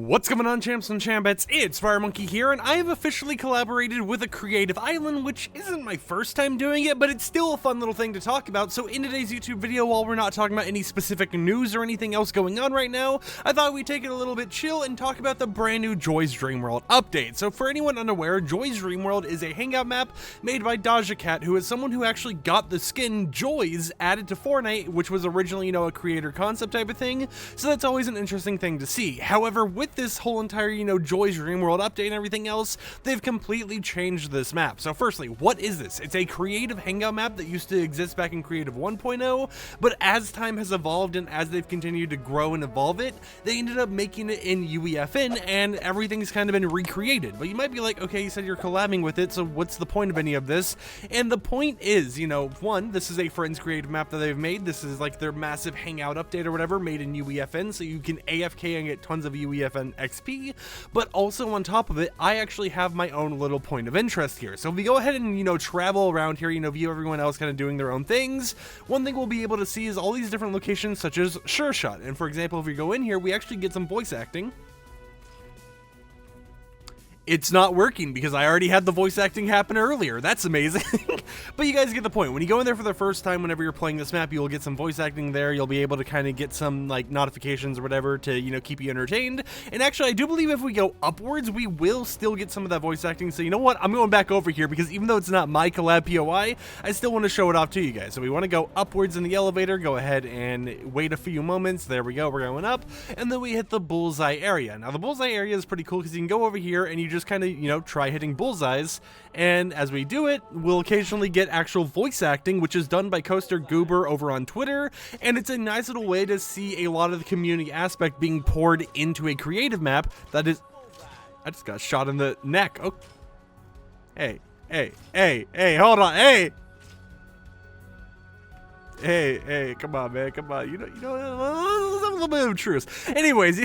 What's going on, champs and chambettes? It's FireMonkey here, and I have officially collaborated with a creative island, which isn't my first time doing it, but it's still a fun little thing to talk about. So in today's YouTube video, while we're not talking about any specific news or anything else going on right now, I thought we'd take it a little bit chill and talk about the brand new Joy's Dreamworld update. So for anyone unaware, Joy's Dreamworld is a hangout map made by Doja Cat, who is someone who actually got the skin Joy's added to Fortnite, which was originally, a creator concept type of thing. So that's always an interesting thing to see. However, with this whole entire, Joy's Dreamworld update and everything else, they've completely changed this map. So firstly, what is this? It's a creative hangout map that used to exist back in Creative 1.0, but as time has evolved and as they've continued to grow and evolve it, they ended up making it in UEFN, and everything's kind of been recreated. But you might be like, okay, you said you're collabing with it, so what's the point of any of this? And the point is, one, this is a Friends creative map that they've made. This is like their massive hangout update or whatever, made in UEFN, so you can AFK and get tons of UEFN XP, but also on top of it, I actually have my own little point of interest here. So if we go ahead and, travel around here, view everyone else kind of doing their own things, one thing we'll be able to see is all these different locations such as Sure Shot. And for example, if we go in here, we actually get some voice acting. It's not working because I already had the voice acting happen earlier. That's amazing. But you guys get the point. When you go in there for the first time, whenever you're playing this map, you'll get some voice acting there. You'll be able to kind of get some notifications or whatever to, keep you entertained. And actually, I do believe if we go upwards, we will still get some of that voice acting. So you know what? I'm going back over here because even though it's not my collab POI, I still want to show it off to you guys. So we want to go upwards in the elevator. Go ahead and wait a few moments. There we go. We're going up. And then we hit the bullseye area. Now, the bullseye area is pretty cool because you can go over here and you just kind of, try hitting bullseyes, and as we do it, we'll occasionally get actual voice acting, which is done by Coaster Goober over on Twitter, and it's a nice little way to see a lot of the community aspect being poured into a creative map that is... I just got shot in the neck. Oh, hey, hold on, Hey, come on, man, come on. You know, a little bit of truth. Anyways,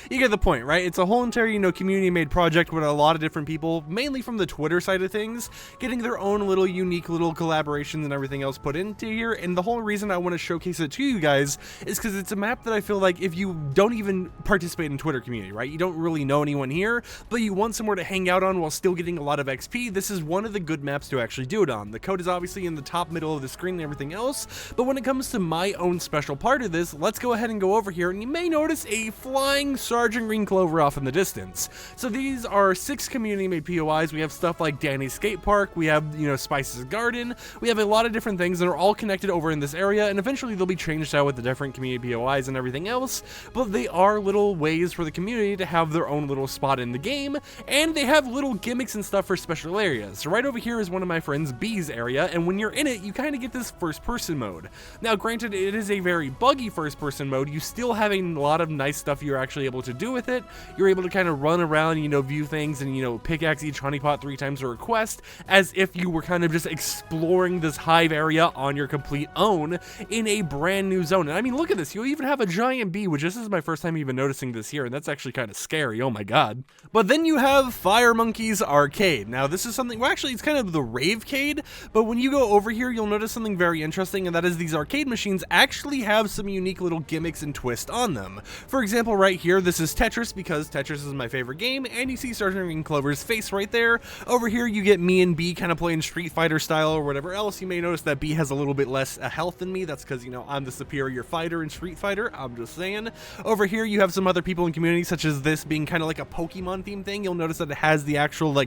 you get the point, right? It's a whole entire, community-made project with a lot of different people, mainly from the Twitter side of things, getting their own little unique little collaborations and everything else put into here. And the whole reason I want to showcase it to you guys is because it's a map that I feel like if you don't even participate in Twitter community, right? You don't really know anyone here, but you want somewhere to hang out on while still getting a lot of XP. This is one of the good maps to actually do it on. The code is obviously in the top middle of the screen and everything else. But when it comes to my own special part of this, let's go ahead and go over here, and you may notice a flying Sergeant Green Clover off in the distance. So these are 6 community-made POIs. We have stuff like Danny's Skate Park, we have, Spice's Garden, we have a lot of different things that are all connected over in this area, and eventually they'll be changed out with the different community POIs and everything else, but they are little ways for the community to have their own little spot in the game, and they have little gimmicks and stuff for special areas. So right over here is one of my friends B's area, and when you're in it, you kind of get this first-person mode. Now, granted, it is a very buggy first-person mode. You still have a lot of nice stuff you're actually able to do with it. You're able to kind of run around, view things and, pickaxe each honeypot 3 times a request, as if you were kind of just exploring this hive area on your complete own in a brand new zone. And I mean, look at this. You even have a giant bee, which this is my first time even noticing this here, and that's actually kind of scary. Oh my god. But then you have FireMonkey's Arcade. Now, this is something, well, actually, it's kind of the Ravecade, but when you go over here, you'll notice something very interesting, and that is these arcade machines actually have some unique little gimmicks and twists on them. For example, right here, this is Tetris, because Tetris is my favorite game, and you see Sergeant Green Clover's face right there. Over here, you get me and B kind of playing Street Fighter style or whatever else. You may notice that B has a little bit less health than me. That's because, I'm the superior fighter in Street Fighter. I'm just saying. Over here, you have some other people in community, such as this being kind of like a Pokemon theme thing. You'll notice that it has the actual,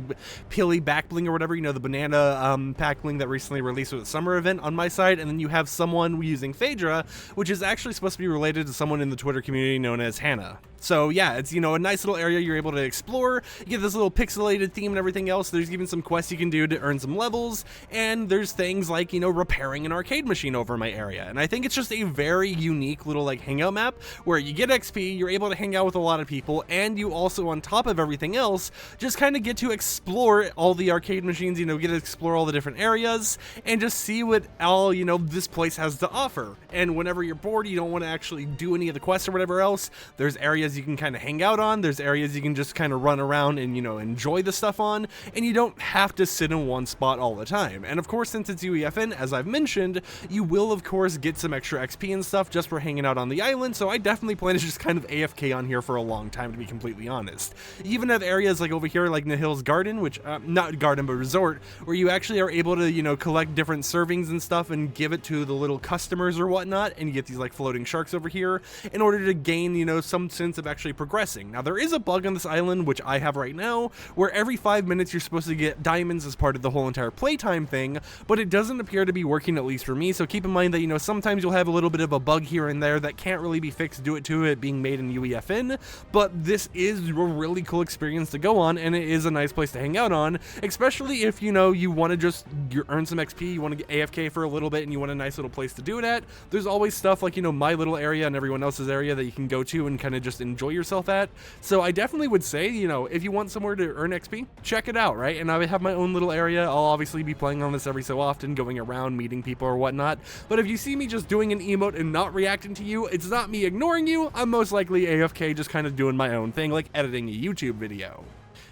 Pilly back bling or whatever, the banana pack bling that recently released with the summer event on my side, and then you have someone using Phaedra, which is actually supposed to be related to someone in the Twitter community known as Hannah. So yeah, it's, a nice little area you're able to explore. You get this little pixelated theme and everything else. There's even some quests you can do to earn some levels, and there's things like, repairing an arcade machine over my area. And I think it's just a very unique little, hangout map where you get XP, you're able to hang out with a lot of people, and you also, on top of everything else, just kind of get to explore all the arcade machines, get to explore all the different areas, and just see what all, this place has to offer. And whenever you're bored, you don't want to actually do any of the quests or whatever else, there's areas areas you can kind of hang out on, there's areas you can just kind of run around and, you know, enjoy the stuff on, and you don't have to sit in one spot all the time. And of course, since it's UEFN, as I've mentioned, you will of course get some extra XP and stuff just for hanging out on the island, so I definitely plan to just kind of AFK on here for a long time, to be completely honest. You even have areas like over here, like Nihil's Garden, which, not garden, but resort, where you actually are able to, you know, collect different servings and stuff and give it to the little customers or whatnot, and you get these like floating sharks over here in order to gain, you know, some sense of actually progressing. Now, there is a bug on this island, which I have right now, where every 5 minutes you're supposed to get diamonds as part of the whole entire playtime thing, but it doesn't appear to be working, at least for me, so keep in mind that, you know, sometimes you'll have a little bit of a bug here and there that can't really be fixed due to it being made in UEFN, but this is a really cool experience to go on, and it is a nice place to hang out on, especially if, you know, you want to just earn some XP, you want to get AFK for a little bit, and you want a nice little place to do it at. There's always stuff like, you know, my little area and everyone else's area that you can go to and kind of just enjoy yourself at. So I definitely would say, you know, if you want somewhere to earn XP, check it out, right? And I have my own little area. I'll obviously be playing on this every so often, going around, meeting people or whatnot. But if you see me just doing an emote and not reacting to you, it's not me ignoring you. I'm most likely AFK, just kind of doing my own thing, like editing a YouTube video.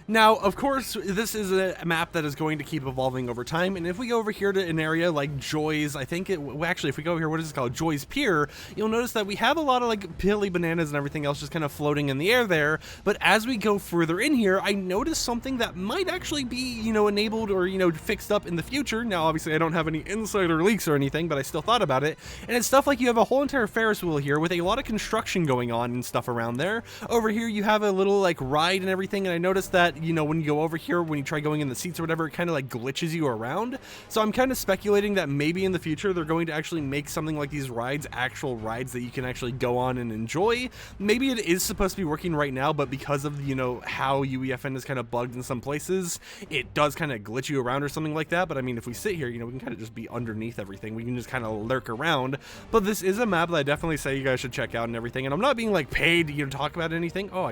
Now, of course, this is a map that is going to keep evolving over time, and if we go over here to an area like Joy's, I think actually, if we go over here, what is it called? Joy's Pier, you'll notice that we have a lot of like pilly bananas and everything else just kind of floating in the air there, but as we go further in here, I noticed something that might actually be, you know, enabled or, you know, fixed up in the future. Now, obviously, I don't have any insider leaks or anything, but I still thought about it, and it's stuff like you have a whole entire Ferris wheel here with a lot of construction going on and stuff around there. Over here, you have a little like ride and everything, and I noticed that, you know, when you go over here, when you try going in the seats or whatever, it kind of like glitches you around. So I'm kind of speculating that maybe in the future they're going to actually make something like these rides actual rides that you can actually go on and enjoy. Maybe it is supposed to be working right now, but because of, you know, how UEFN is kind of bugged in some places, it does kind of glitch you around or something like that. But I mean, if we sit here, you know, we can kind of just be underneath everything. We can just kind of lurk around. But this is a map that I definitely say you guys should check out and everything. And I'm not being like paid to, you know, talk about anything. Oh,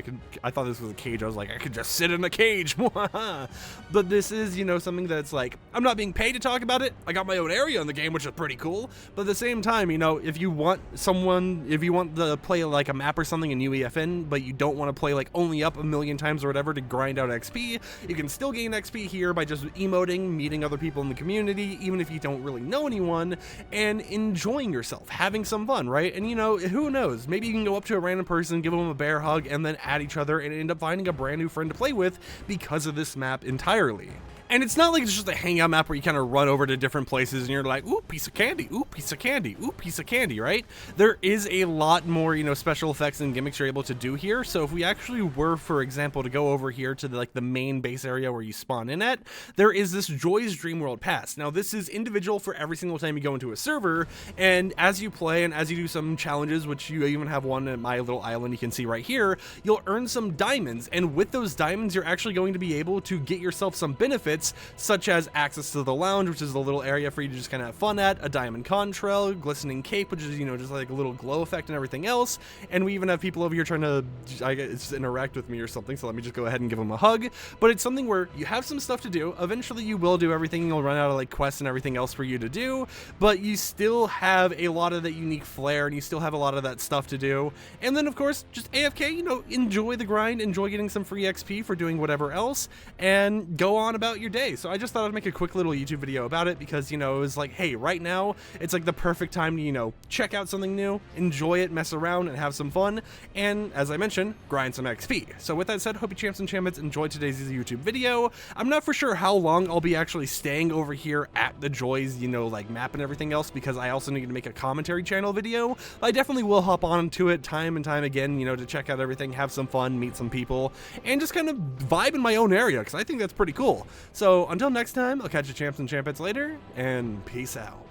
I thought this was a cage. I was like, I could just sit in a cage. But this is, you know, something that's like, I'm not being paid to talk about it. I got my own area in the game, which is pretty cool. But at the same time, you know, if you want to play like a map or something in UEFN, but you don't want to play like only up a million times or whatever to grind out XP, you can still gain XP here by just emoting, meeting other people in the community, even if you don't really know anyone, and enjoying yourself, having some fun, right? And, you know, who knows? Maybe you can go up to a random person, give them a bear hug, and then add each other and end up finding a brand new friend to play with because of this map entirely. And it's not like it's just a hangout map where you kind of run over to different places and you're like, ooh, piece of candy, ooh, piece of candy, ooh, piece of candy, right? There is a lot more, you know, special effects and gimmicks you're able to do here. So if we actually were, for example, to go over here to the main base area where you spawn in at, there is this Joy's Dreamworld Pass. Now, this is individual for every single time you go into a server, and as you play and as you do some challenges, which you even have one at my little island you can see right here, you'll earn some diamonds, and with those diamonds, you're actually going to be able to get yourself some benefits, such as access to the lounge, which is a little area for you to just kind of have fun at, a diamond contrail, glistening cape, which is, you know, just like a little glow effect and everything else. And we even have people over here trying to, I guess, interact with me or something, so let me just go ahead and give them a hug. But it's something where you have some stuff to do. Eventually you will do everything, you'll run out of like quests and everything else for you to do, but you still have a lot of that unique flair, and you still have a lot of that stuff to do. And then of course, just AFK, you know, enjoy the grind, enjoy getting some free XP for doing whatever else, and go on about your day. So I just thought I'd make a quick little YouTube video about it because, you know, it was like, hey, right now it's like the perfect time to, you know, check out something new, enjoy it, mess around, and have some fun, and as I mentioned, grind some XP. So with that said, hope you champs and champions enjoyed today's YouTube video. I'm not for sure how long I'll be actually staying over here at the Joys, you know, like map and everything else, because I also need to make a commentary channel video. I definitely will hop on to it time and time again, you know, to check out everything, have some fun, meet some people, and just kind of vibe in my own area, because I think that's pretty cool. So until next time, I'll catch you champs and champions later, and peace out.